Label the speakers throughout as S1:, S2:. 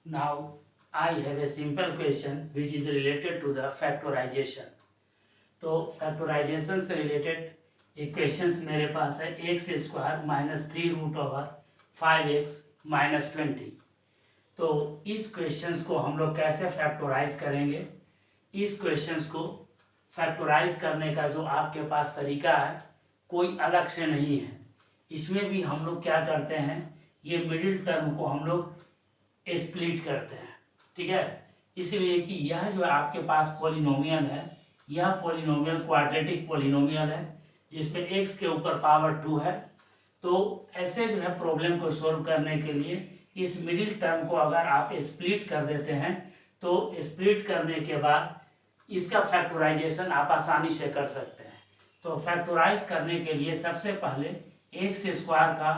S1: Now I have a simple question which is related to the factorization. तो factorisation से related equations मेरे पास है x square minus 3√5x minus 20। तो इस questions को हम लोग कैसे फैक्टराइज करेंगे, इस क्वेश्चंस को फैक्टराइज करने का जो आपके पास तरीका है कोई अलग से नहीं है। इसमें भी हम लोग क्या करते हैं, ये मिडिल टर्म को हम लोग स्प्लिट करते हैं, ठीक है। इसलिए कि यह जो आपके पास पॉलिनोमियल है, यह पॉलिनोमियल क्वाड्रेटिक पॉलिनोमियल है जिसमें x के ऊपर पावर 2 है। तो ऐसे जो है प्रॉब्लम को सॉल्व करने के लिए इस मिडिल टर्म को अगर आप स्प्लिट कर देते हैं तो स्प्लिट करने के बाद इसका फैक्टराइजेशन आप आसानी से कर सकते हैं। तो फैक्टराइज करने के लिए सबसे पहले एक्स स्क्वायर का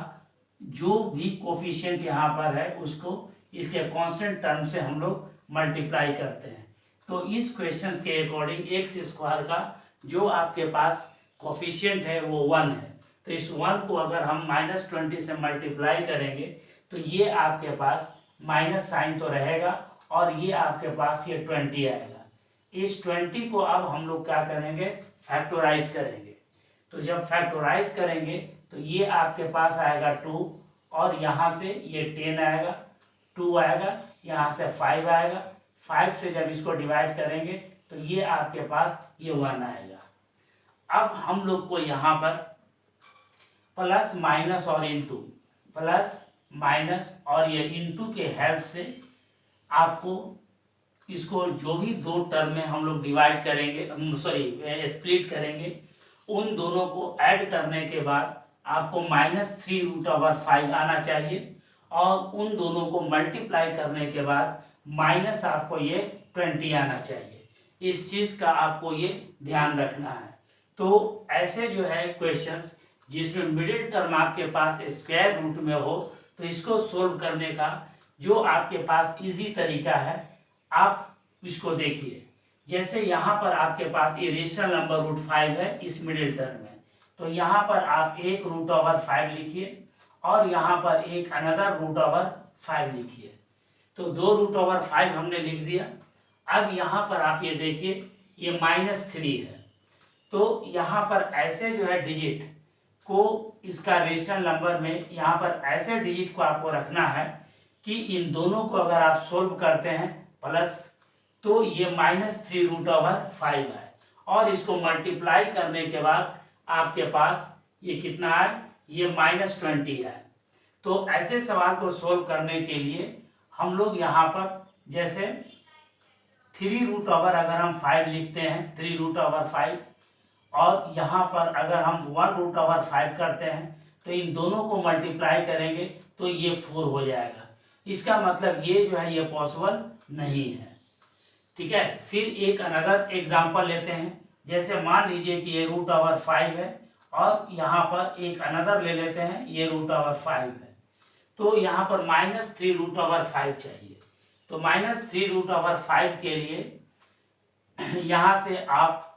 S1: जो भी कोफिशिएंट यहाँ पर है उसको इसके कांस्टेंट टर्म से हम लोग मल्टीप्लाई करते हैं। तो इस क्वेश्चंस के अकॉर्डिंग एक्स स्क्वायर का जो आपके पास कोफिशिएंट है वो 1 है। तो इस 1 को अगर हम -20 से मल्टीप्लाई करेंगे तो ये आपके पास माइनस साइन तो रहेगा और ये आपके पास ये 20 आएगा। इस 20 को अब हम लोग क्या करेंगे, फैक्टराइज करेंगे। तो जब फैक्टराइज करेंगे तो ये आपके पास आएगा 2 और यहाँ से ये 10 आएगा, 2 आएगा, यहाँ से 5 आएगा, 5 से जब इसको डिवाइड करेंगे तो ये आपके पास ये 1 आएगा। अब हम लोग को यहाँ पर प्लस माइनस और इनटू, प्लस माइनस और ये इनटू के हेल्प से आपको इसको जो भी दो टर्म में हम लोग डिवाइड करेंगे, स्प्लिट करेंगे, उन दोनों को ऐड करने के बाद आपको -3√5 आना चाहिए और उन दोनों को मल्टीप्लाई करने के बाद माइनस आपको ये 20 आना चाहिए। इस चीज़ का आपको ये ध्यान रखना है। तो ऐसे जो है क्वेश्चंस जिसमें मिडिल टर्म आपके पास स्क्वायर रूट में हो तो इसको सोल्व करने का जो आपके पास इजी तरीका है आप इसको देखिए। जैसे यहाँ पर आपके पास ये रेशनल नंबर √5 है इस मिडिल टर्म में, तो यहाँ पर आप एक √5 लिखिए और यहाँ पर एक अनदर √5 लिखिए। तो 2 √5 हमने लिख दिया। अब यहाँ पर आप ये देखिए ये -3 है। तो यहाँ पर ऐसे जो है डिजिट को इसका रेशनल नंबर में यहाँ पर ऐसे डिजिट को आपको रखना है कि इन दोनों को अगर आप सोल्व करते हैं प्लस तो ये -3√5 है और इसको मल्टीप्लाई करने के बाद आपके पास ये कितना है, ये -20 है। तो ऐसे सवाल को सोल्व करने के लिए हम लोग यहाँ पर जैसे 3√5 अगर हम 5 लिखते हैं 3√5 और यहाँ पर अगर हम 1√5 करते हैं तो इन दोनों को मल्टीप्लाई करेंगे तो ये 4 हो जाएगा। इसका मतलब ये जो है ये पॉसिबल नहीं है, ठीक है। फिर एक अनदर एग्जांपल लेते हैं। जैसे मान लीजिए कि ये √5 है और यहाँ पर एक अनदर ले लेते हैं, ये √5 है। तो यहाँ पर -3√5 चाहिए। तो -3√5 के लिए यहाँ से आप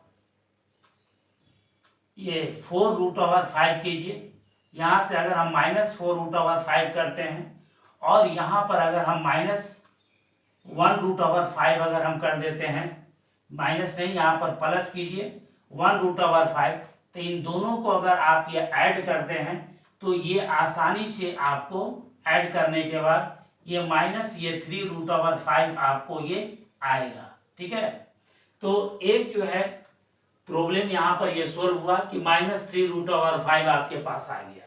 S1: ये 4√5 कीजिए। यहाँ से अगर हम -4√5 करते हैं और यहाँ पर अगर हम -1√5 अगर हम कर देते हैं, माइनस नहीं यहाँ पर प्लस कीजिए 1√5, तो इन दोनों को अगर आप ये ऐड करते हैं तो ये आसानी से आपको ऐड करने के बाद ये माइनस ये 3√5 आपको ये आएगा, ठीक है। तो एक जो है प्रॉब्लम यहाँ पर ये सोल्व हुआ कि -3√5 आपके पास आ गया।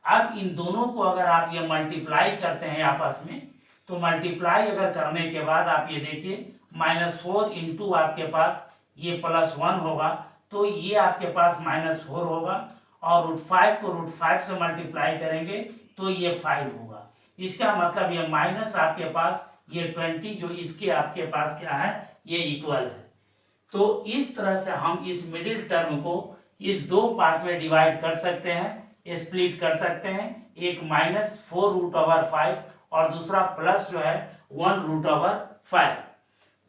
S1: अब इन दोनों को अगर आप ये मल्टीप्लाई करते हैं आपस में तो मल्टीप्लाई अगर करने के बाद आप ये देखिए -4 इंटू आपके पास ये +1 होगा तो ये आपके पास -4 होगा और √5 को √5 से मल्टीप्लाई करेंगे तो ये 5 होगा। इसका मतलब ये माइनस आपके पास ये 20 जो इसके आपके पास क्या है ये इक्वल है। तो इस तरह से हम इस मिडिल टर्म को इस दो पार्ट में डिवाइड कर सकते हैं, स्प्लिट कर सकते हैं। एक -4√5 और दूसरा प्लस जो है 1√5।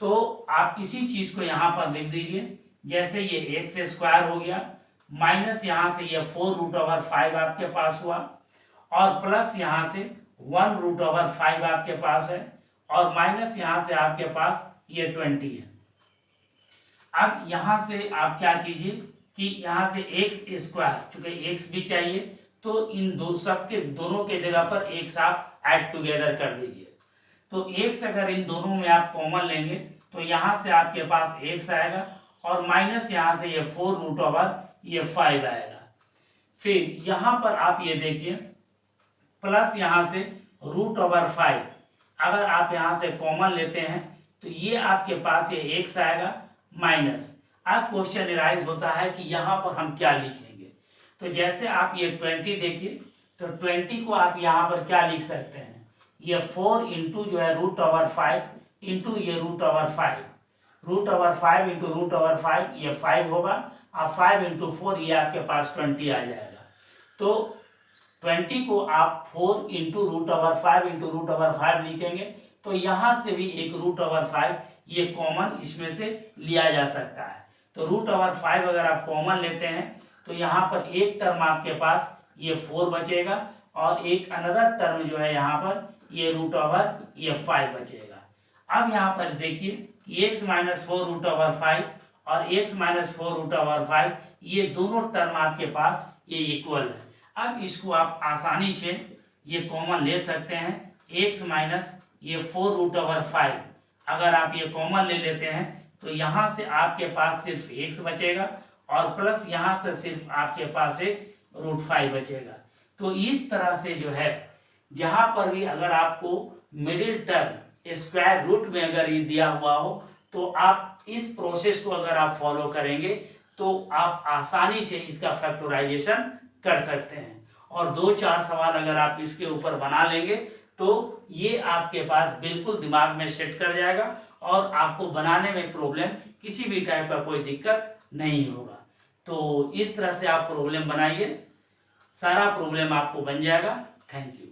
S1: तो आप इसी चीज को यहाँ पर लिख दीजिए। जैसे ये एक्स स्क्वायर हो गया, माइनस यहाँ से ये 4√5 आपके पास हुआ और प्लस यहाँ से 1√5 आपके पास है और माइनस यहाँ से आपके पास ये 20 है। अब यहाँ से आप क्या कीजिए कि यहाँ से एक्स स्क्वायर, चूंकि एक्स भी चाहिए तो इन दो सबके दोनों के जगह पर एक्स आप ऐड टुगेदर कर दीजिए। तो एक्स अगर इन दोनों में आप कॉमन लेंगे तो यहाँ से आपके पास एक्स आएगा और माइनस यहाँ से ये 4 रूट ओवर ये 5 आएगा। फिर यहाँ पर आप ये देखिए प्लस यहाँ से रूट ओवर 5, अगर आप यहाँ से कॉमन लेते हैं तो ये आपके पास ये एक्स आएगा माइनस। अब क्वेश्चन राइज होता है कि यहाँ पर हम क्या लिखेंगे। तो जैसे आप ये 20 देखिए तो 20 को आप यहाँ पर क्या लिख सकते हैं, ये 4 इंटू जो है रूट ओवर 5 इंटू ये root over 5, root over 5 into root over 5 ये 5 होगा और 5 इंटू 4 ये आपके पास 20 आ जाएगा। तो 20 को आप 4 into root over 5 into root over 5 लिखेंगे तो यहाँ से भी एक रूट ओवर 5 ये कॉमन इसमें से लिया जा सकता है। तो रूट ओवर 5 अगर आप कॉमन लेते हैं तो यहाँ पर एक टर्म आपके पास ये 4 बचेगा और एक अनदर टर्म जो है यहाँ पर ये रूट ओवर ये 5 बचेगा। अब यहाँ पर देखिए कि x माइनस 4 रूट ओवर 5 और x माइनस 4 रूट ओवर 5 ये दोनों टर्म आपके पास ये इक्वल है। अब इसको आप आसानी से ये कॉमन ले सकते हैं, x माइनस ये 4 रूट ओवर 5 अगर आप ये कॉमन ले लेते हैं तो यहाँ से आपके पास सिर्फ x बचेगा और प्लस यहाँ से सिर्फ आपके पास एक रूट 5 बचेगा। तो इस तरह से जो है जहाँ पर भी अगर आपको मिडिल टर्म स्क्वायर रूट में अगर ये दिया हुआ हो तो आप इस प्रोसेस को अगर आप फॉलो करेंगे तो आप आसानी से इसका फैक्टराइजेशन कर सकते हैं। और 2-4 सवाल अगर आप इसके ऊपर बना लेंगे तो ये आपके पास बिल्कुल दिमाग में सेट कर जाएगा और आपको बनाने में प्रॉब्लम किसी भी टाइप का कोई दिक्कत नहीं होगा। तो इस तरह से आप प्रॉब्लम बनाइए, सारा प्रॉब्लम आपको बन जाएगा। Thank you.